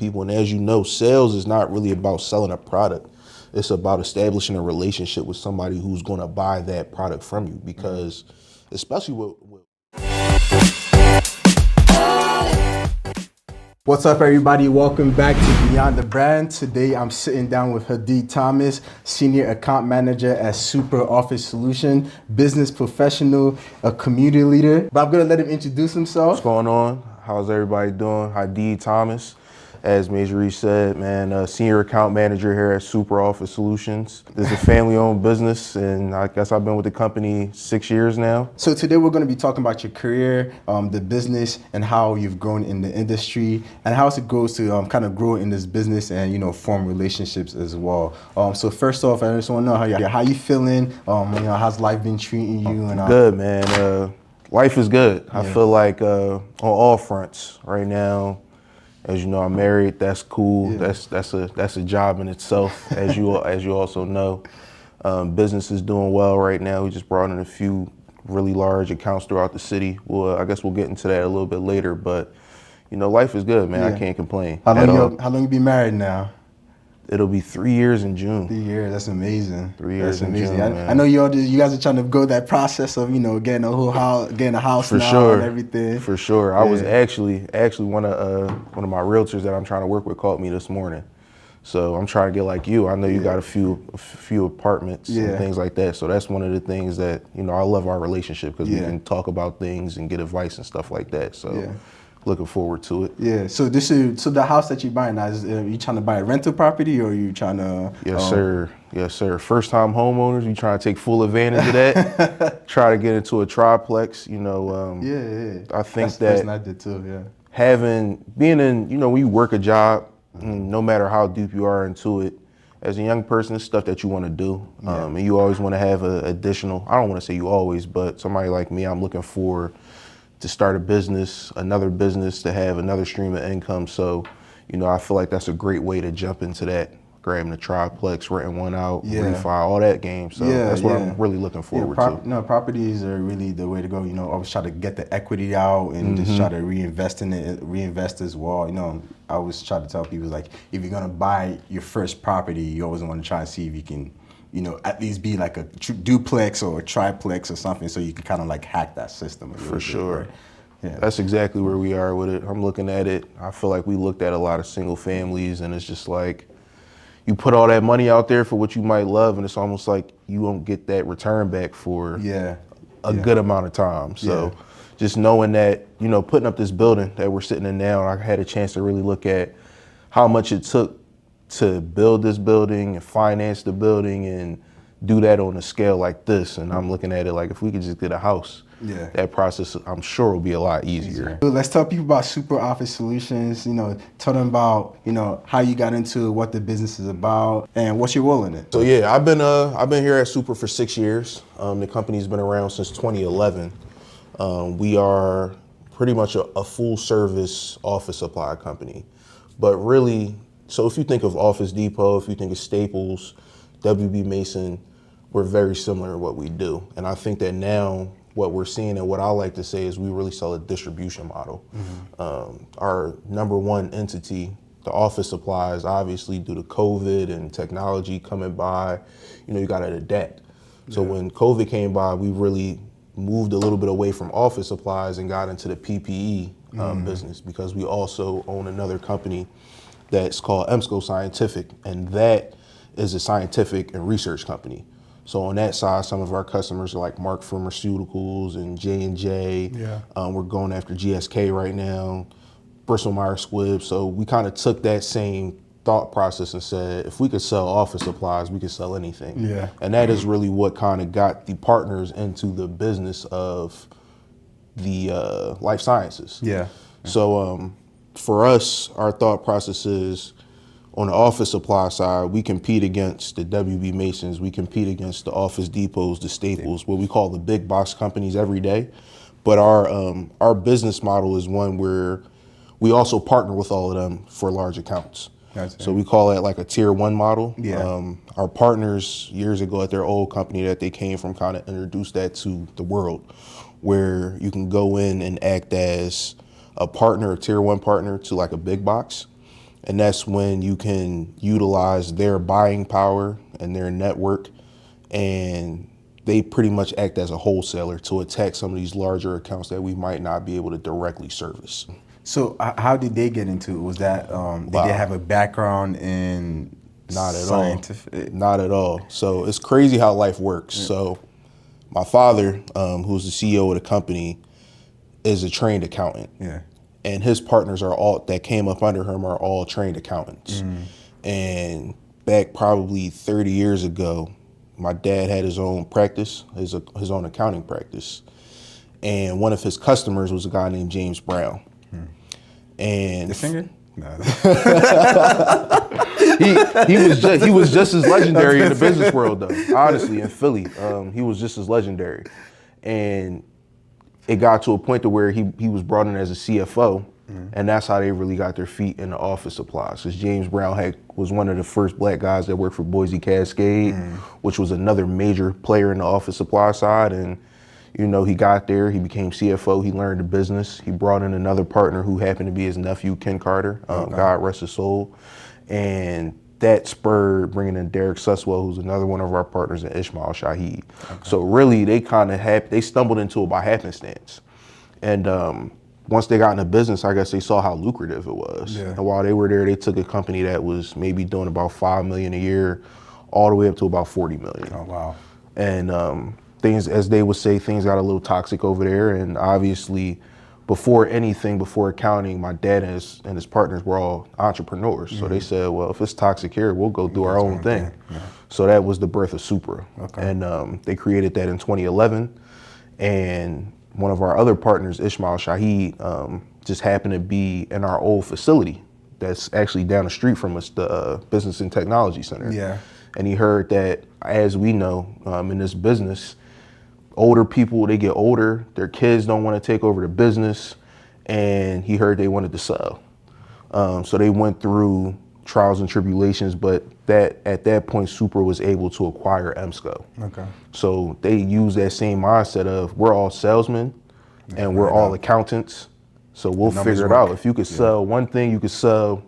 people. And as you know, sales is not really about selling a product. It's about establishing a relationship with somebody who's going to buy that product from you, because especially with What's up, everybody? Welcome back to Beyond the Brand. Today, I'm sitting down with Hadid Thomas, Senior Account Manager at Supra Office Solutions, business professional, a community leader. But I'm gonna let him introduce himself. what's going on. How's everybody doing? Hadid Thomas, as Major said, man, Senior Account Manager here at Supra Office Solutions. This is a family-owned business, and I guess I've been with the company 6 years now. So today we're going to be talking about your career, the business, and how you've grown in the industry, and how it goes to kind of grow in this business and form relationships as well. So first off, I just want to know how you feeling. How's life been treating you? And Good, man. Life is good. I feel like on all fronts right now. As you know, I'm married. That's cool. Yeah. That's a job in itself. As you also know, business is doing well right now. We just brought in a few really large accounts throughout the city. Well, I guess we'll get into that a little bit later. But life is good, man. I can't complain. How long you been married now? It'll be 3 years in June. 3 years. That's amazing. 3 years That's amazing. in June, man. I know you guys are trying to go that process of getting a whole house, getting a house For now sure. and everything. For sure. I was actually one of my realtors that I'm trying to work with called me this morning. So I'm trying to get like you. I know you got a few apartments and things like that. So that's one of the things that I love our relationship, because we can talk about things and get advice and stuff like that. So. Looking forward to it. Yeah. So the house that you're buying now, are you trying to buy a rental property, or are you trying to? Yes, sir. Yes, sir. First time homeowners, we try to take full advantage of that. Try to get into a triplex. I think that's I did too. Yeah. Being in, when you work a job, no matter how deep you are into it, as a young person, it's stuff that you want to do, and you always want to have an additional. I don't want to say you always, but somebody like me, I'm looking for. To start a business, another business, to have another stream of income. So, I feel like that's a great way to jump into that, grabbing a triplex, renting one out, refi, all that game. So that's what I'm really looking forward to. No, properties are really the way to go. Always try to get the equity out and just try to reinvest in it, reinvest as well. I always try to tell people, like, if you're gonna buy your first property, you always want to try and see if you can, at least be like a duplex or a triplex or something, so you can kind of like hack that system. For sure. Right? Yeah. That's exactly where we are with it. I'm looking at it. I feel like we looked at a lot of single families, and it's just like, you put all that money out there for what you might love, and it's almost like you won't get that return back for a good amount of time. So just knowing that, putting up this building that we're sitting in now, I had a chance to really look at how much it took to build this building and finance the building and do that on a scale like this. And I'm looking at it like, if we could just get a house, that process, I'm sure, will be a lot easier. So let's tell people about Supra Office Solutions. Tell them about how you got into what the business is about and what's your role in it. So yeah, I've been here at Supra for 6 years. The company's been around since 2011. We are pretty much a full service office supply company, but really. So if you think of Office Depot, if you think of Staples, WB Mason, we're very similar in what we do. And I think that now what we're seeing, and what I like to say, is we really sell a distribution model. Our number one entity, the office supplies, obviously due to COVID and technology coming by, you got to adapt. So when COVID came by, we really moved a little bit away from office supplies and got into the PPE business, because we also own another company that's called EMSCO Scientific, and that is a scientific and research company. So on that side, some of our customers are like Mark Pharmaceuticals and J&J. We're going after GSK right now, Bristol Myers Squibb. So we kind of took that same thought process and said, if we could sell office supplies, we could sell anything. And that is really what kind of got the partners into the business of the life sciences. So for us, our thought process is, on the office supply side, we compete against the WB Masons, we compete against the Office Depots, the Staples, what we call the big box companies every day. But our business model is one where we also partner with all of them for large accounts. So we call that like a tier one model. Our partners years ago at their old company that they came from kind of introduced that to the world, where you can go in and act as a partner, a tier one partner to like a big box. And that's when you can utilize their buying power and their network, and they pretty much act as a wholesaler to attack some of these larger accounts that we might not be able to directly service. So how did they get into it? Was that, did they have a background in Not at scientific? all. Not at all. So it's crazy how life works. Yeah. So my father, who's the CEO of the company, is a trained accountant. Yeah. And his partners are all that came up under him are all trained accountants. And back probably 30 years ago, my dad had his own practice, his own accounting practice. And one of his customers was a guy named James Brown. And the singer? No. he was just as legendary in the business world though. Honestly, in Philly, he was just as legendary. And it got to a point to where he was brought in as a CFO, and that's how they really got their feet in the office supplies. Because James Brown was one of the first black guys that worked for Boise Cascade, which was another major player in the office supply side. And you know, he got there, he became CFO, he learned the business. He brought in another partner who happened to be his nephew, Ken Carter, God rest his soul. And that spurred bringing in Derek Suswell, who's another one of our partners, and Ishmael Shaheed. So really, they stumbled into it by happenstance. And once they got into business, I guess they saw how lucrative it was. Yeah. And while they were there, they took a company that was maybe doing about $5 million a year, all the way up to about $40 million. Oh, wow. And things, as they would say, things got a little toxic over there. And obviously, before accounting, my dad and his partners were all entrepreneurs. So they said, well, if it's toxic here, we'll go do our own thing. Yeah. So that was the birth of Supra. And they created that in 2011. And one of our other partners, Ishmael Shaheed, just happened to be in our old facility that's actually down the street from us, the Business and Technology Center. Yeah. And he heard that, as we know, in this business, older people, they get older, their kids don't want to take over the business, and he heard they wanted to sell. So they went through trials and tribulations, but at that point, Supra was able to acquire EMSCO. So they used that same mindset of, we're all salesmen and we're all accountants, so we'll figure it out. If you could sell one thing, you could sell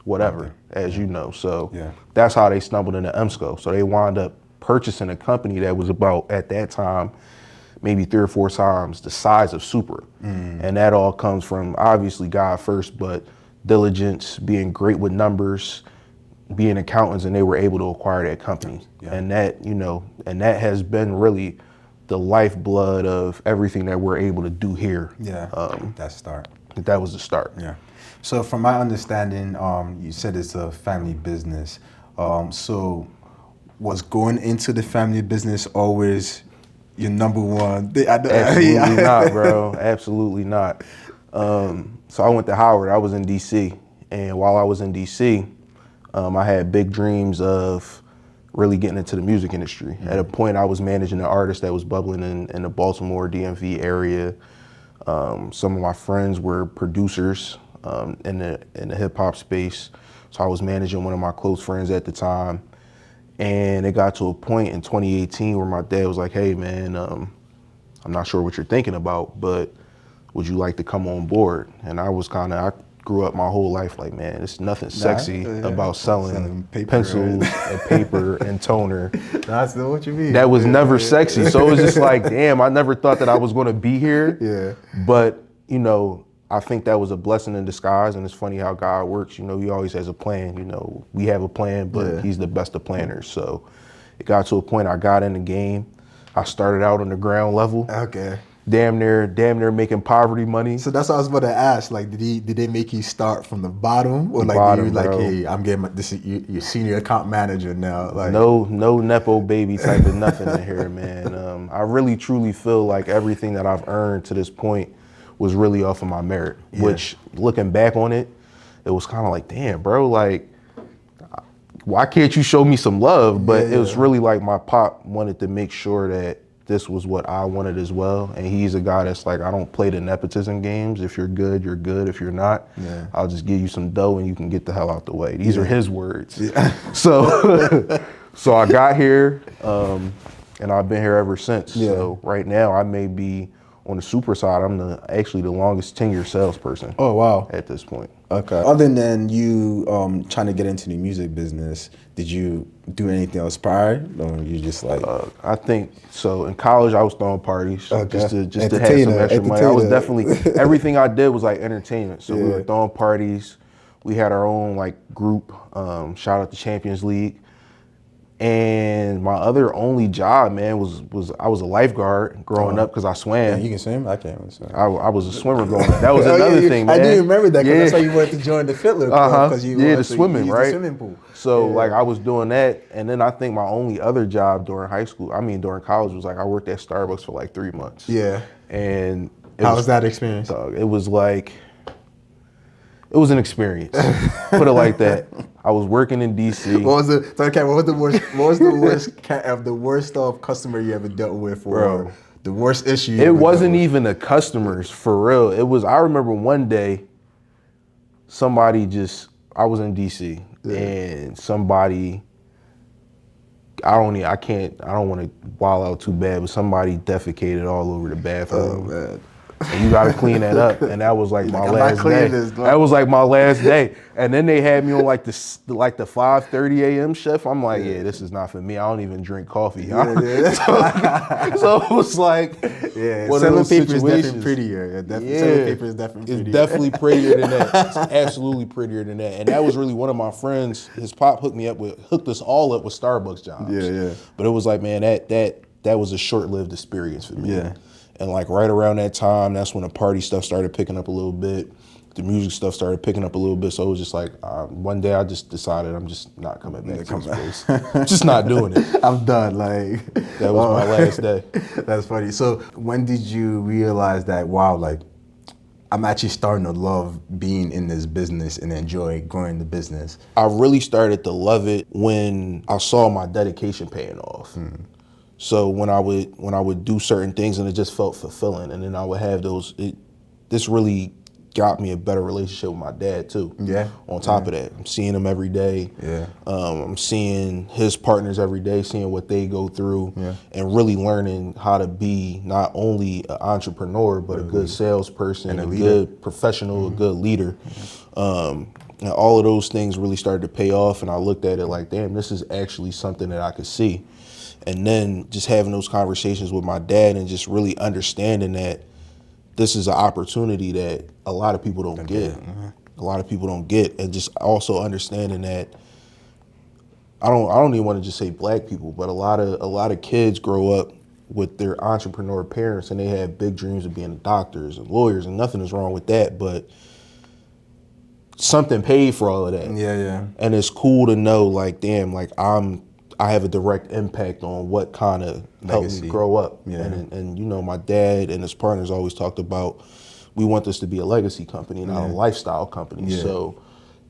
whatever, as you know. So that's how they stumbled into EMSCO. So they wound up purchasing a company that was about, at that time, maybe 3 or 4 times the size of Supra. And that all comes from, obviously, God first, but diligence, being great with numbers, being accountants, and they were able to acquire that company. And that, you know, and that has been really the lifeblood of everything that we're able to do here. That's the start. That was the start. So from my understanding, you said it's a family business. So was going into the family business always your number one thing? Absolutely not, bro. Absolutely not. So I went to Howard. I was in DC, and while I was in DC, I had big dreams of really getting into the music industry. At a point, I was managing an artist that was bubbling in the Baltimore DMV area. Some of my friends were producers in the hip hop space, so I was managing one of my close friends at the time. And it got to a point in 2018 where my dad was like, hey man, I'm not sure what you're thinking about, but would you like to come on board? And I grew up my whole life like, man, there's nothing sexy about selling pencils and paper and toner. That's what you mean. That was never sexy. So it was just like, damn, I never thought that I was gonna be here. But, you know, I think that was a blessing in disguise, and it's funny how God works. You know, he always has a plan. You know, we have a plan, but he's the best of planners. So it got to a point I got in the game. I started out on the ground level. Damn near making poverty money. So that's what I was about to ask. Like, did they make you start from the bottom, or like bottom, you like, hey, I'm getting this is your senior account manager now? Like, no nepo baby type of nothing in here, man. I really truly feel like everything that I've earned to this point was really off of my merit, which looking back on it, it was kind of like, damn, bro, like, why can't you show me some love? But it was really like my pop wanted to make sure that this was what I wanted as well. And he's a guy that's like, I don't play the nepotism games. If you're good, you're good. If you're not, I'll just give you some dough and you can get the hell out the way. These are his words. So, so I got here and I've been here ever since. So right now I may be on the Supra side, I'm actually the longest tenured salesperson. Oh, wow. At this point. Okay. Other than you trying to get into the music business, did you do anything else prior? Or you just like I think so. In college, I was throwing parties Okay. just to have some Entertainer, extra money. I was entertainer. definitely everything I did was like entertainment. So we were Yeah. throwing parties. We had our own like group. Shout out to Champions League. And my other only job, man, was I was a lifeguard growing up because I swam. Yeah, you can swim? I can't swim. I was a swimmer growing up. That was another thing, man. I do remember that because that's Yeah. why you wanted to join the Fiddler Club because you Yeah, wanted the to swimming, use right? the swimming pool. So Yeah. like I was doing that, and then I think my only other job during during college was like I worked at Starbucks for like 3 months. Yeah. And How was that experience? Dog, it was like, it was an experience. Put it like that. I was working in DC. What was the worst customer you ever dealt with, or Bro, the worst issue? You It ever dealt wasn't with? even the customers, for real. It was, I remember one day, I was in DC and somebody, I don't want to wild out too bad, but somebody defecated all over the bathroom. Oh man. And you gotta clean that up. And that was like my I'm not last day. cleaning this, That was like my last day. And then they had me on like the 5:30 a.m. shift. I'm like, yeah, this is not for me. I don't even drink coffee. So it was like, one of selling those paper is definitely situations. prettier. Selling paper is definitely prettier. It's definitely prettier than that. It's absolutely prettier than that. And that was really one of my friends. His pop hooked us all up with Starbucks jobs. Yeah. But it was like, man, that was a short-lived experience for me. Yeah. And like right around that time, that's when the party stuff started picking up a little bit. The music stuff started picking up a little bit. So it was just like, one day I just decided I'm just not coming back to this place. Just not doing it. I'm done. Like That was my last day. That's funny. So when did you realize that, wow, like I'm actually starting to love being in this business and enjoy growing the business? I really started to love it when I saw my dedication paying off. So when I would do certain things and it just felt fulfilling, and then I would have this really got me a better relationship with my dad too. Yeah. On top of that, I'm seeing him every day. Yeah. I'm seeing his partners every day, seeing what they go through, Yeah. and really learning how to be not only an entrepreneur but a good salesperson, And a a leader. good professional, a good leader. And all of those things really started to pay off, and I looked at it like, damn, this is actually something that I could see. And then just having those conversations with my dad and just really understanding that this is an opportunity that a lot of people don't get. A lot of people don't get. And just also understanding that I don't even want to just say black people, but a lot of kids grow up with their entrepreneur parents and they have big dreams of being doctors and lawyers, and nothing is wrong with that, but something paid for all of that. Yeah. And it's cool to know, like, damn, like I have a direct impact on what kind of helped Legacy. me grow up. Yeah. And you know, my dad and his partners always talked about, we want this to be a legacy company, not a lifestyle company. Yeah. So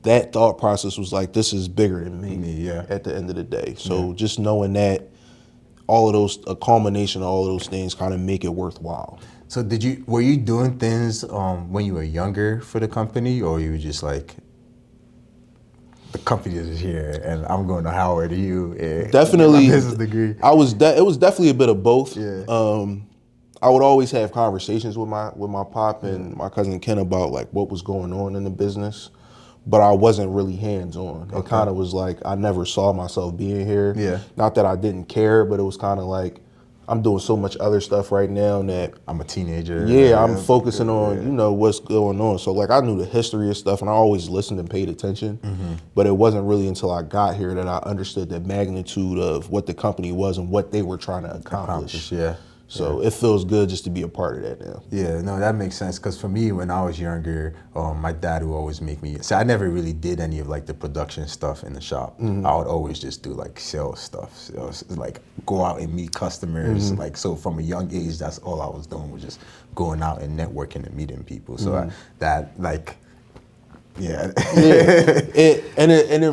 that thought process was like, this is bigger than me Yeah. at the end of the day. So just knowing that a culmination of all of those things kind of make it worthwhile. So were you doing things when you were younger for the company, or you were just like, the company is here and I'm going to Howard, you Definitely my business degree? it was definitely a bit of both. Yeah. I would always have conversations with my pop and my cousin Ken about like what was going on in the business, but I wasn't really hands-on. It kind of was like I never saw myself being here. Yeah. Not that I didn't care, but it was kind of like I'm doing so much other stuff right now that I'm a teenager. I'm focusing on, what's going on. So like I knew the history of stuff and I always listened and paid attention, but it wasn't really until I got here that I understood the magnitude of what the company was and what they were trying to accomplish. Yeah. So it feels good just to be a part of that now. Yeah, no, that makes sense. Because for me, when I was younger, my dad would always make me. So I never really did any of like the production stuff in the shop. I would always just do like sales stuff. Sales, like go out and meet customers. Like so, from a young age, that's all I was doing was just going out and networking and meeting people. So It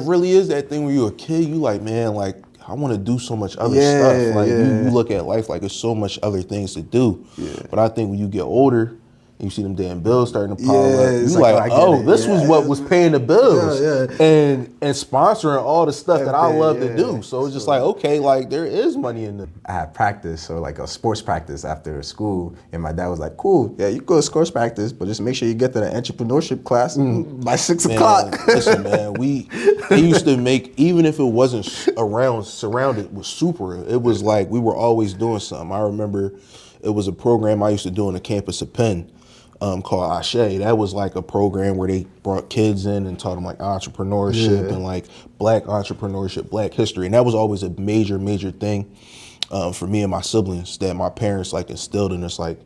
really is that thing when you're a kid, you like, man, like I want to do so much other stuff. Like you look at life like there's so much other things to do. Yeah. But I think when you get older, You see them damn bills starting to pile Yeah, up. You it's like, like, oh, I get oh, it. this was what was paying the bills, Yeah, and sponsoring all the stuff that I love to do. Yeah. So it's just like, okay, like there is money in this. I had practice, so like a sports practice after school, and my dad was like, "Cool, yeah, you go to sports practice, but just make sure you get to the entrepreneurship class by 6 o'clock." Listen, man, they used to make, even if it wasn't surrounded with Supra, it was like we were always doing something. I remember it was a program I used to do on the campus of Penn called Ashe. That was like a program where they brought kids in and taught them like entrepreneurship and like black entrepreneurship, black history. And that was always a major, major thing for me and my siblings that my parents like instilled in us, like,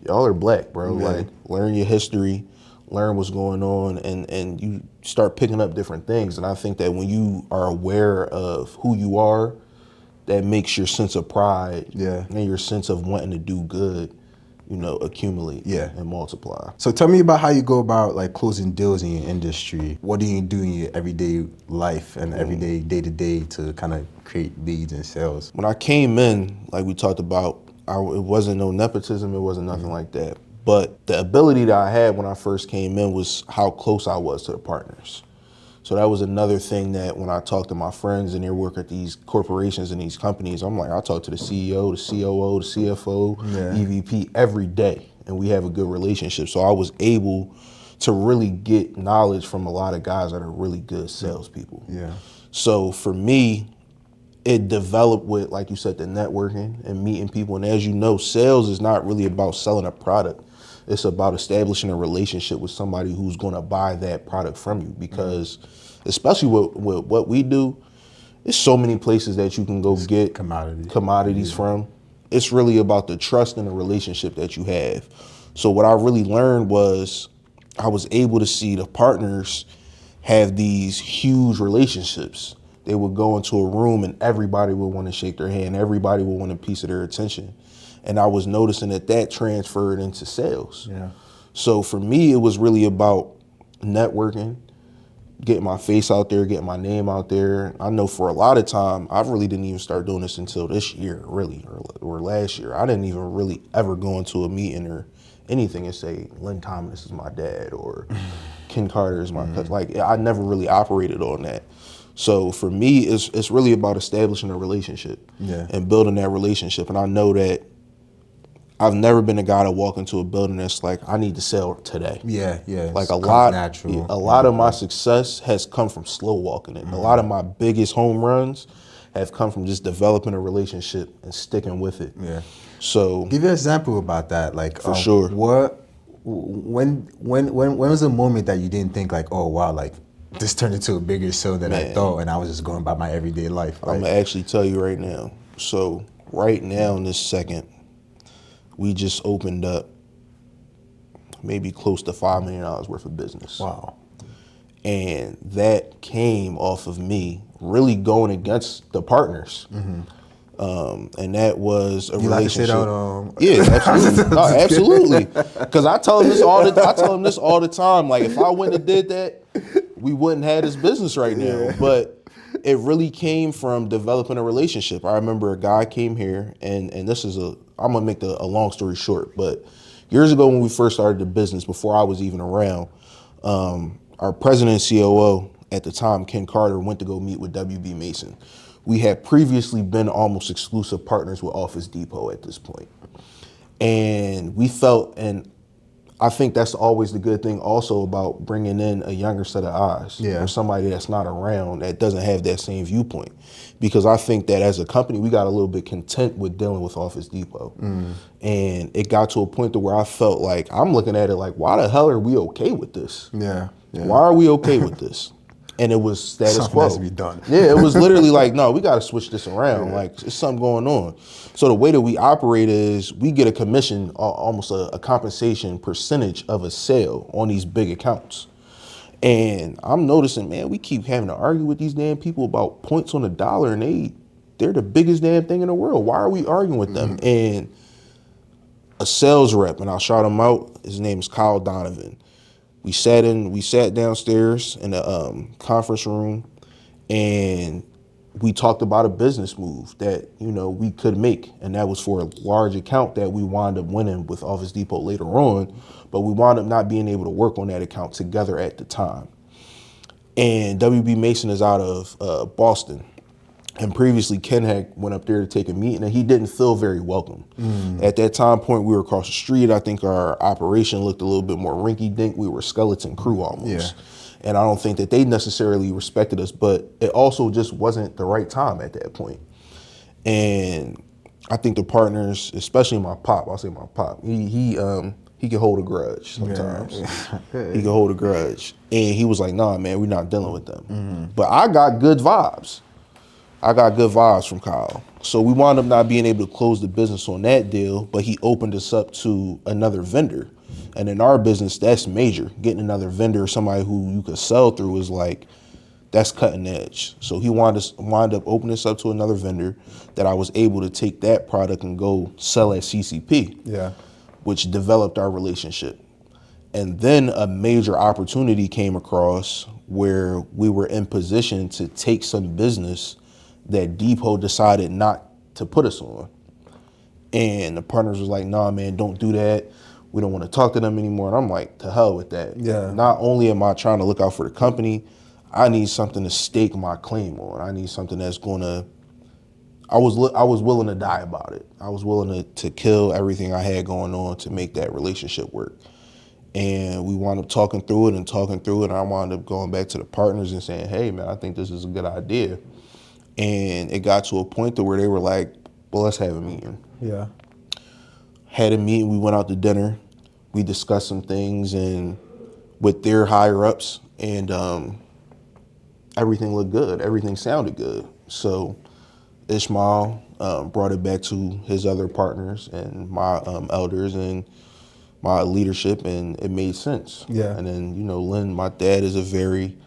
y'all are black, bro. Yeah. Like, learn your history, learn what's going on, and you start picking up different things. And I think that when you are aware of who you are, that makes your sense of pride and your sense of wanting to do good, accumulate and multiply. So tell me about how you go about like closing deals in your industry. What do you do in your everyday life and everyday day-to-day to kind of create leads and sales? When I came in, like we talked about, it wasn't no nepotism, it wasn't nothing like that. But the ability that I had when I first came in was how close I was to the partners. So that was another thing that when I talk to my friends and they work at these corporations and these companies, I'm like, I talk to the CEO, the COO, the CFO, EVP every day, and we have a good relationship. So I was able to really get knowledge from a lot of guys that are really good salespeople. Yeah. So for me, it developed with, like you said, the networking and meeting people. And as you know, sales is not really about selling a product. It's about establishing a relationship with somebody who's going to buy that product from you. Because especially with what we do, there's so many places that you can go get commodities from. It's really about the trust and the relationship that you have. So what I really learned was I was able to see the partners have these huge relationships. They would go into a room and everybody would want to shake their hand. Everybody would want a piece of their attention. And I was noticing that transferred into sales. Yeah. So for me, it was really about networking, getting my face out there, getting my name out there. I know for a lot of time, I really didn't even start doing this until this year, really, or last year. I didn't even really ever go into a meeting or anything and say, Lynn Thomas is my dad or Ken Carter is my cousin. Like, I never really operated on that. So for me, it's really about establishing a relationship and building that relationship. And I know that I've never been a guy to walk into a building that's like, I need to sell today. Yeah. Like a lot of my success has come from slow walking it. A lot of my biggest home runs have come from just developing a relationship and sticking with it. Yeah. So give you an example about that. Like for sure. When was the moment that you didn't think like, oh wow, like this turned into a bigger sale than I thought, and I was just going about my everyday life? Like, I'm gonna actually tell you right now. So right now in this second, we just opened up maybe close to $5 million worth of business. Wow. And that came off of me really going against the partners. And that was a relationship. Yeah, absolutely. No, absolutely. Because I tell them this all the time. Like, if I wouldn't have did that, we wouldn't have this business right now. But it really came from developing a relationship. I remember a guy came here, and this is I'm gonna make a long story short, but years ago when we first started the business, before I was even around, our president and COO at the time, Ken Carter, went to go meet with WB Mason. We had previously been almost exclusive partners with Office Depot at this point. And we felt, and I think that's always the good thing also about bringing in a younger set of eyes or somebody that's not around that doesn't have that same viewpoint. Because I think that as a company, we got a little bit content with dealing with Office Depot. And it got to a point to where I felt like, I'm looking at it like, why the hell are we okay with this? Why are we okay with this? And it was status something quo. has to be done. Yeah, it was literally like, no, we got to switch this around. Like, there's something going on. So the way that we operate is we get a commission, almost a compensation percentage of a sale on these big accounts. And I'm noticing, man, we keep having to argue with these damn people about points on the dollar, and they're the biggest damn thing in the world. Why are we arguing with them? And a sales rep, and I'll shout him out, his name is Kyle Donovan. We sat downstairs in the conference room, and we talked about a business move that, you know, we could make. And that was for a large account that we wound up winning with Office Depot later on. But we wound up not being able to work on that account together at the time. And WB Mason is out of Boston. And previously, Ken had went up there to take a meeting, and he didn't feel very welcome. At that time point, we were across the street. I think our operation looked a little bit more rinky-dink. We were a skeleton crew almost. And I don't think that they necessarily respected us, but it also just wasn't the right time at that point. And I think the partners, especially my pop, I'll say my pop, he can hold a grudge sometimes. He can hold a grudge. And he was like, nah, man, we're not dealing with them. But I got good vibes. I got good vibes from Kyle. So we wound up not being able to close the business on that deal, but he opened us up to another vendor. And in our business, that's major. Getting another vendor, somebody who you could sell through, is like, that's cutting edge. So he wound up opening us up to another vendor that I was able to take that product and go sell at CCP, which developed our relationship. And then a major opportunity came across where we were in position to take some business that Depot decided not to put us on. And the partners was like, nah, man, don't do that. We don't want to talk to them anymore. And I'm like, to hell with that. Not only am I trying to look out for the company, I need something to stake my claim on. I need something that's going to, I was willing to die about it. I was willing to kill everything I had going on to make that relationship work. And we wound up talking through it. And I wound up going back to the partners and saying, hey, man, I think this is a good idea. And it got to a point to where they were like, well, let's have a meeting. Had a meeting, we went out to dinner, we discussed some things and with their higher ups, and everything looked good, everything sounded good. So Ishmael brought it back to his other partners and my elders and my leadership, and it made sense. And then, you know, Lynn, my dad, is a very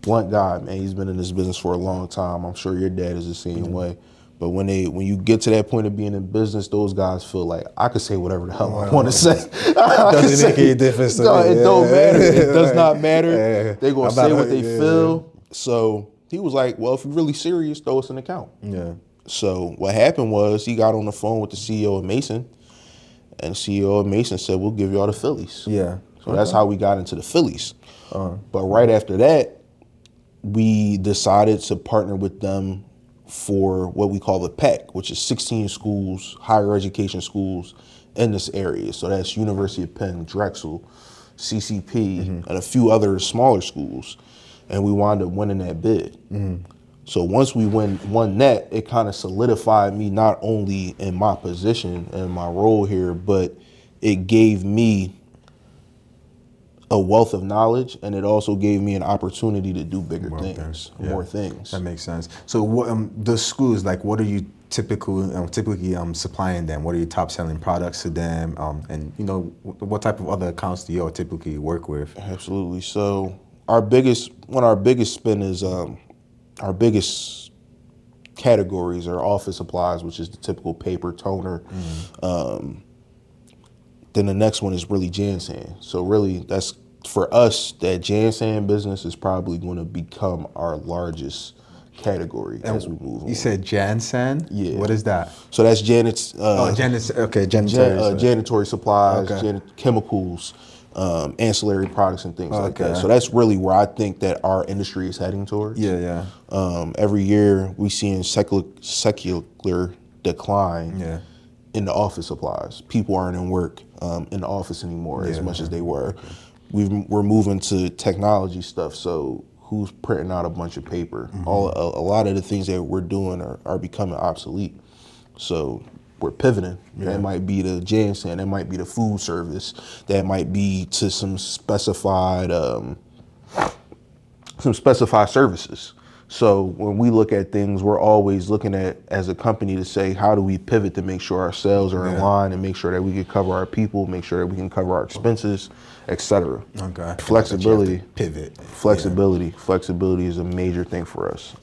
blunt guy, man. He's been in this business for a long time. I'm sure your dad is the same way. But when you get to that point of being in business, those guys feel like, I could say whatever the hell I want to say. Doesn't make any difference to me. It don't matter. It does not matter. They're going to say what they feel. So he was like, well, if you're really serious, throw us an account. So what happened was he got on the phone with the CEO of Mason, and the CEO of Mason said, we'll give y'all the Phillies. So that's how we got into the Phillies. But right after that, we decided to partner with them for what we call the PAC, which is 16 schools, higher education schools in this area. So that's University of Penn, Drexel, CCP, and a few other smaller schools. And we wound up winning that bid. So once we won that, it kind of solidified me not only in my position and my role here, but it gave me a wealth of knowledge, and it also gave me an opportunity to do bigger things, more things. That makes sense. So what the schools, like, what are you typically supplying them? What are your top selling products to them? And you know, what type of other accounts do you all typically work with? Absolutely. So one of our biggest spend is our biggest categories are office supplies, which is the typical paper, toner. Then the next one is really Jan-San. So really, that's, for us, that Jan-San business is probably going to become our largest category as we move on. You said Jan-San? Yeah. What is that? So that's janitors. Janitory supplies, chemicals, ancillary products and things like that. So that's really where I think that our industry is heading towards. Every year we see in secular decline in the office supplies. People aren't in work in the office anymore as much as they were. We're moving to technology stuff. So who's printing out a bunch of paper? A lot of the things that we're doing are becoming obsolete. So we're pivoting. That might be the Jan-San, that might be the food service, that might be to some specified services. So when we look at things, we're always looking at, as a company, to say, how do we pivot to make sure our sales are in line and make sure that we can cover our people, make sure that we can cover our expenses, etc. Flexibility. Pivot. Flexibility is a major thing for us.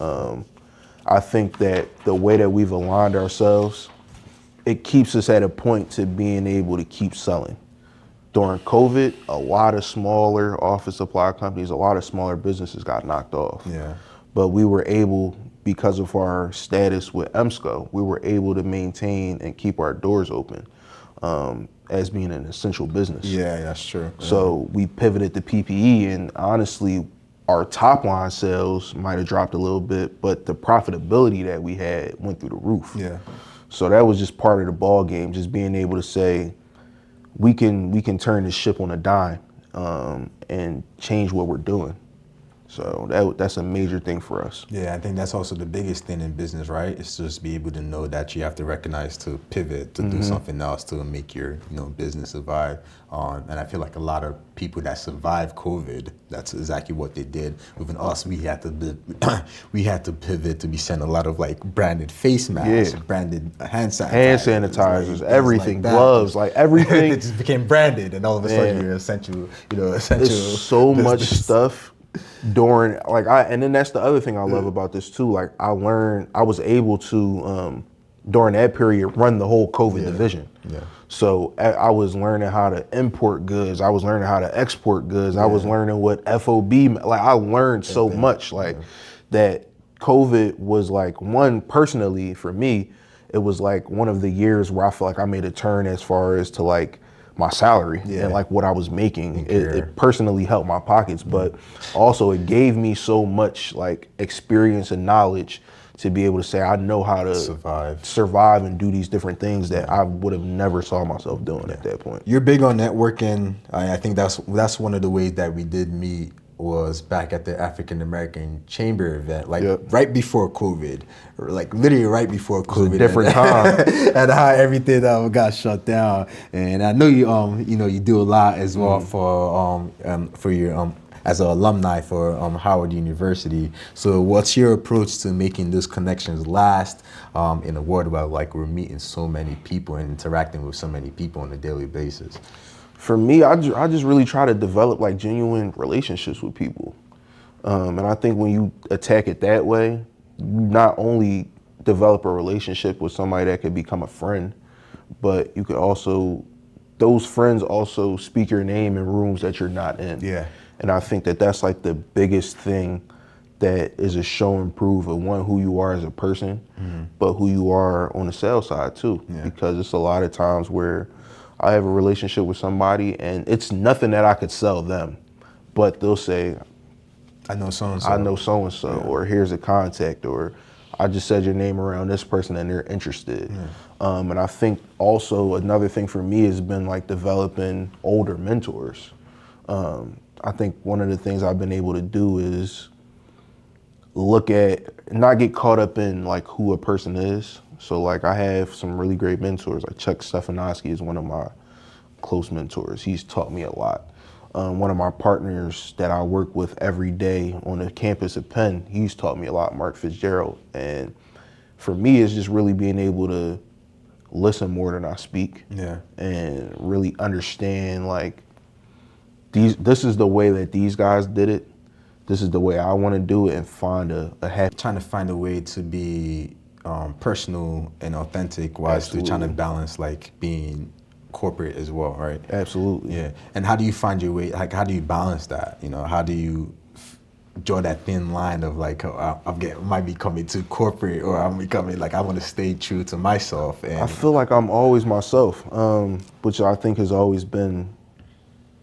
I think that the way that we've aligned ourselves, it keeps us at a point to being able to keep selling. During COVID, a lot of smaller office supply companies, a lot of smaller businesses got knocked off. But we were able, because of our status with EMSCO, we were able to maintain and keep our doors open as being an essential business. Yeah, that's true. So we pivoted to PPE, and honestly, our top line sales might have dropped a little bit, but the profitability that we had went through the roof. Yeah. So that was just part of the ball game, just being able to say, we can turn this ship on a dime and change what we're doing. So that's a major thing for us. Yeah, I think that's also the biggest thing in business, right? It's just be able to know that you have to recognize to pivot, to do something else to make your business survive. And I feel like a lot of people that survived COVID, that's exactly what they did. Even us, we had to pivot to be sending a lot of like branded face masks, branded hand sanitizers, like, everything, like gloves, like everything. It just became branded, and all of a sudden you're essential. There's so much stuff during and then that's the other thing I love about this too. Like I was able to during that period run the whole COVID division. Yeah. So I was learning how to import goods. I was learning how to export goods. I was learning what FOB, like I learned so much that COVID was like, one, personally for me, it was like one of the years where I feel like I made a turn as far as to like my salary and like what I was making. It personally helped my pockets, but also it gave me so much like experience and knowledge to be able to say I know how to survive and do these different things that I would have never saw myself doing at that point. You're big on networking. I think that's one of the ways that we did meet was back at the African American Chamber event, like right before COVID, or like literally right before COVID. It was a different time, and how everything got shut down. And I know you do a lot as well for your as an alumni for Howard University. So what's your approach to making those connections last in a world where like we're meeting so many people and interacting with so many people on a daily basis? For me, I just really try to develop like genuine relationships with people. And I think when you attack it that way, you not only develop a relationship with somebody that could become a friend, but you could also, those friends also speak your name in rooms that you're not in. Yeah. And I think that that's like the biggest thing that is a show and prove of one, who you are as a person, but who you are on the sales side too. Yeah. Because it's a lot of times where I have a relationship with somebody and it's nothing that I could sell them, but they'll say, I know so-and-so. I know so-and-so, or here's a contact, or I just said your name around this person and they're interested. Yeah. And I think also another thing for me has been like developing older mentors. I think one of the things I've been able to do is look at, not get caught up in like who a person is. So like I have some really great mentors, like Chuck Stefanowski is one of my close mentors. He's taught me a lot. One of my partners that I work with every day on the campus at Penn, he's taught me a lot, Mark Fitzgerald. And for me, it's just really being able to listen more than I speak. Yeah. And really understand like this is the way that these guys did it. This is the way I want to do it, and find a happy. Trying to find a way to be personal and authentic while still trying to balance like being corporate as well, right? Absolutely. Yeah. And how do you find your way? Like, how do you balance that? How do you draw that thin line of like, might be coming too corporate, or I'm becoming like I want to stay true to myself? And I feel like I'm always myself, which I think has always been.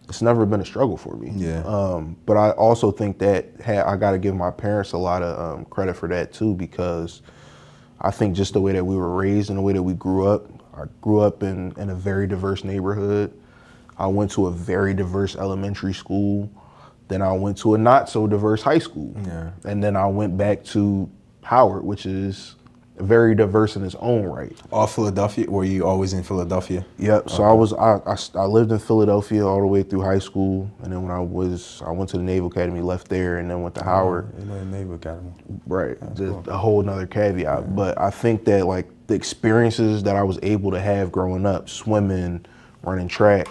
It's never been a struggle for me. Yeah. But I also think that I got to give my parents a lot of credit for that too, because I think just the way that we were raised and the way that we grew up, I grew up in a very diverse neighborhood. I went to a very diverse elementary school. Then I went to a not so diverse high school. Yeah. And then I went back to Howard, which is very diverse in its own right. All Philadelphia? Were you always in Philadelphia? Yep. So I lived in Philadelphia all the way through high school, and then when I went to the Naval Academy, left there, and then went to Howard. The Naval Academy. Right. Just a whole nother caveat. Yeah. But I think that like the experiences that I was able to have growing up, swimming, running track,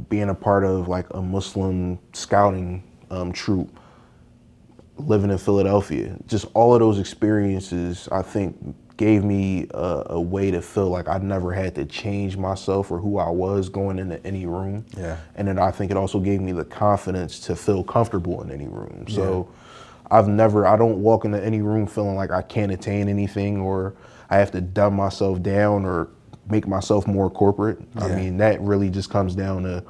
being a part of like a Muslim scouting troop, living in Philadelphia, just all of those experiences, I think, gave me a way to feel like I never had to change myself or who I was going into any room. Yeah. And then I think it also gave me the confidence to feel comfortable in any room. So I don't walk into any room feeling like I can't attain anything or I have to dumb myself down or make myself more corporate. I mean, that really just comes down to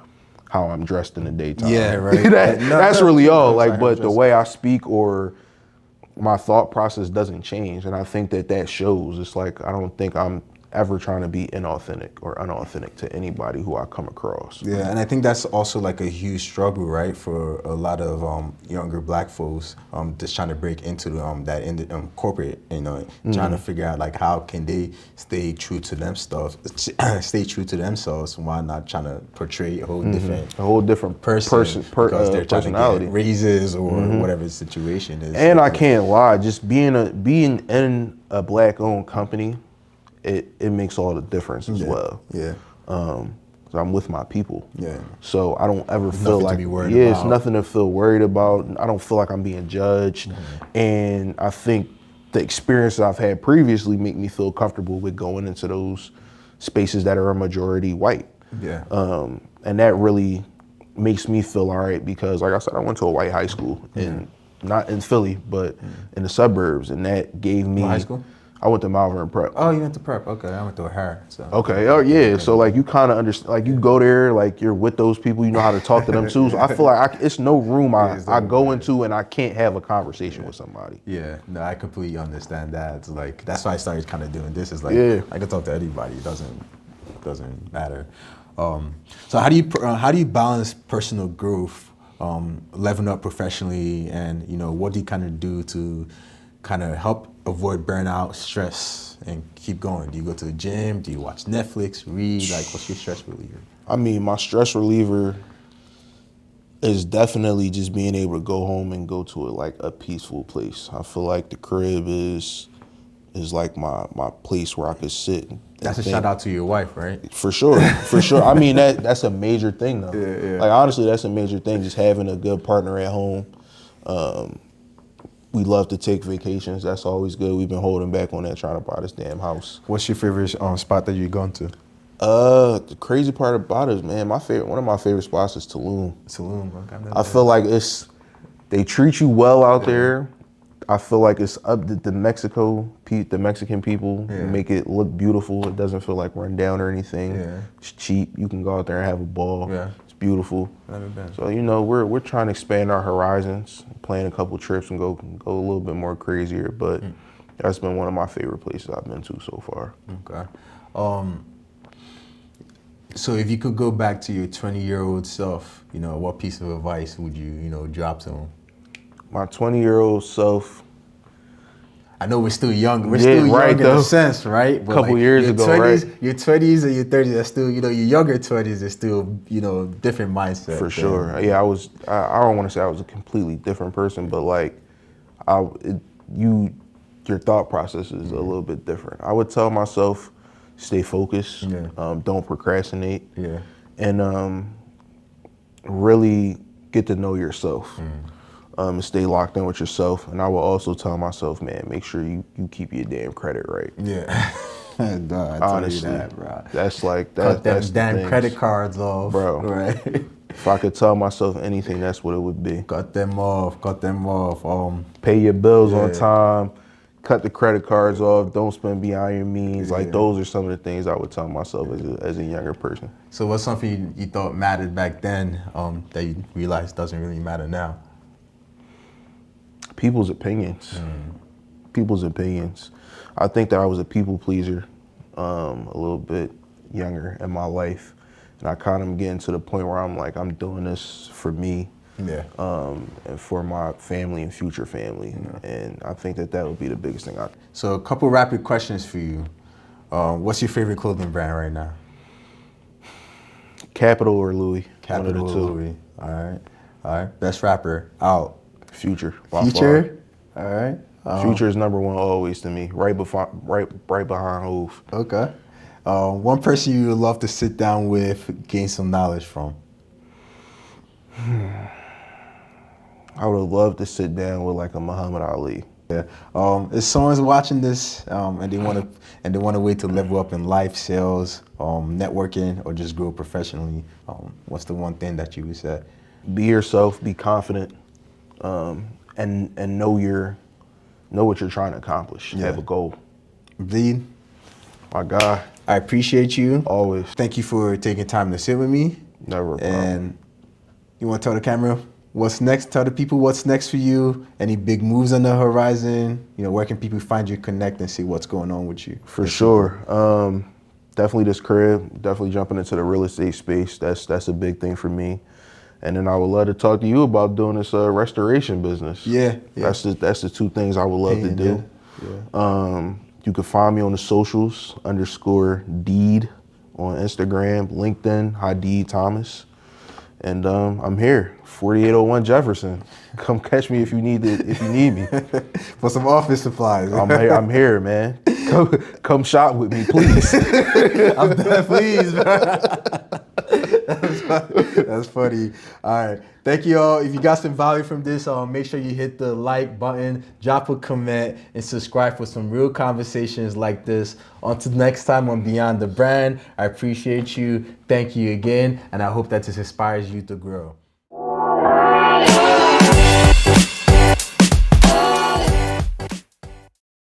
how I'm dressed in the daytime. Yeah, right. That's really all. Like, but the dressed. way I speak or my thought process doesn't change. And I think that shows. It's like, I don't think I'm ever trying to be inauthentic or unauthentic to anybody who I come across. Yeah, and I think that's also like a huge struggle, right, for a lot of younger Black folks, just trying to break into that in the, corporate, trying to figure out like how can they stay true to themselves, while not trying to portray a whole different person because they're trying to get raises or whatever the situation is. And I can't lie, just being in a Black-owned company, it makes all the difference as well. Yeah. So I'm with my people. Yeah. So I don't ever feel like, about. It's nothing to feel worried about. I don't feel like I'm being judged. And I think the experiences I've had previously make me feel comfortable with going into those spaces that are a majority white. Yeah. And that really makes me feel all right because, like I said, I went to a white high school, and not in Philly, but in the suburbs, and that gave me. What high school? I went to Malvern Prep. Oh, you went to Prep. Okay, I went to O'Hara. So. Okay. Oh, yeah. So like you kind of understand. Like you go there, like you're with those people. You know how to talk to them too. So I feel like it's no room I go into and I can't have a conversation with somebody. Yeah. No, I completely understand that. It's like that's why I started kind of doing this. Is like I can talk to anybody. It doesn't matter. So how do you balance personal growth, leveling up professionally, and what do you kind of do to kind of help avoid burnout, stress, and keep going? Do you go to the gym? Do you watch Netflix, read? Like, what's your stress reliever? I mean, my stress reliever is definitely just being able to go home and go to a peaceful place. I feel like the crib is like my place where I could sit. That's a shout out to your wife, right? For sure, for sure. I mean, that's a major thing though. Yeah. Like honestly, that's a major thing. Just having a good partner at home. We love to take vacations. That's always good. We've been holding back on that, trying to buy this damn house. What's your favorite spot that you're going to? The crazy part about it is, man, one of my favorite spots is Tulum. Okay. I feel like they treat you well out there. I feel like it's up to the Mexican people make it look beautiful. It doesn't feel like run down or anything. Yeah. It's cheap. You can go out there and have a ball. Yeah. It's beautiful. Never been. So we're trying to expand our horizons, plan a couple trips and go a little bit more crazier. But that's been one of my favorite places I've been to so far. Okay. So if you could go back to your 20-year-old self, what piece of advice would you drop to him? My 20-year-old self. I know we're still young. We're still young in a sense, right? But a couple years ago, 20s, right? Your 20s and your 30s are still, your younger 20s are still, different mindset. For sure. Yeah, I don't want to say I was a completely different person, but like, your thought process is a little bit different. I would tell myself, stay focused, don't procrastinate, and really get to know yourself. And stay locked in with yourself. And I will also tell myself, man, make sure you keep your damn credit right. Yeah. Duh, I honestly, tell you that, bro. That's cut them damn credit cards off, bro. Right? If I could tell myself anything, that's what it would be. Cut them off. Pay your bills on time. Cut the credit cards off. Don't spend beyond your means. Like those are some of the things I would tell myself as a younger person. So what's something you thought mattered back then that you realize doesn't really matter now? People's opinions. People's opinions. I think that I was a people pleaser a little bit younger in my life. And I kind of getting to the point where I'm like, I'm doing this for me. And for my family and future family. And I think that would be the biggest thing. So a couple rapid questions for you. What's your favorite clothing brand right now? Capital or Louis? Capital or Louis. All right. Best rapper out. Future. Future. All right. Future is number one always to me. Right behind Hove. Okay. One person you would love to sit down with, gain some knowledge from. I would love to sit down with like a Muhammad Ali. Yeah. If someone's watching this and they want a way to level up in life, sales, networking, or just grow professionally, what's the one thing that you would say? Be yourself. Be confident. and know what you're trying to accomplish. Have a goal. Bleed. My God. I appreciate you. Always. Thank you for taking time to sit with me. Never a problem. And you want to tell the camera what's next? Tell the people what's next for you. Any big moves on the horizon? You know, where can people find you, connect, and see what's going on with you? For sure. Definitely this crib. Definitely jumping into the real estate space. That's a big thing for me. And then I would love to talk to you about doing this restoration business. Yeah. That's the two things I would love to do. Yeah. You can find me on the socials _deed on Instagram, LinkedIn, Hadid Thomas. And I'm here, 4801 Jefferson. Come catch me if you need me. For some office supplies. I'm here, man. Come shop with me, please. I'm dead, please, bro. That's funny. All right. Thank you all. If you got some value from this, make sure you hit the like button, drop a comment, and subscribe for some real conversations like this. Until next time on Beyond the Brand, I appreciate you. Thank you again. And I hope that this inspires you to grow.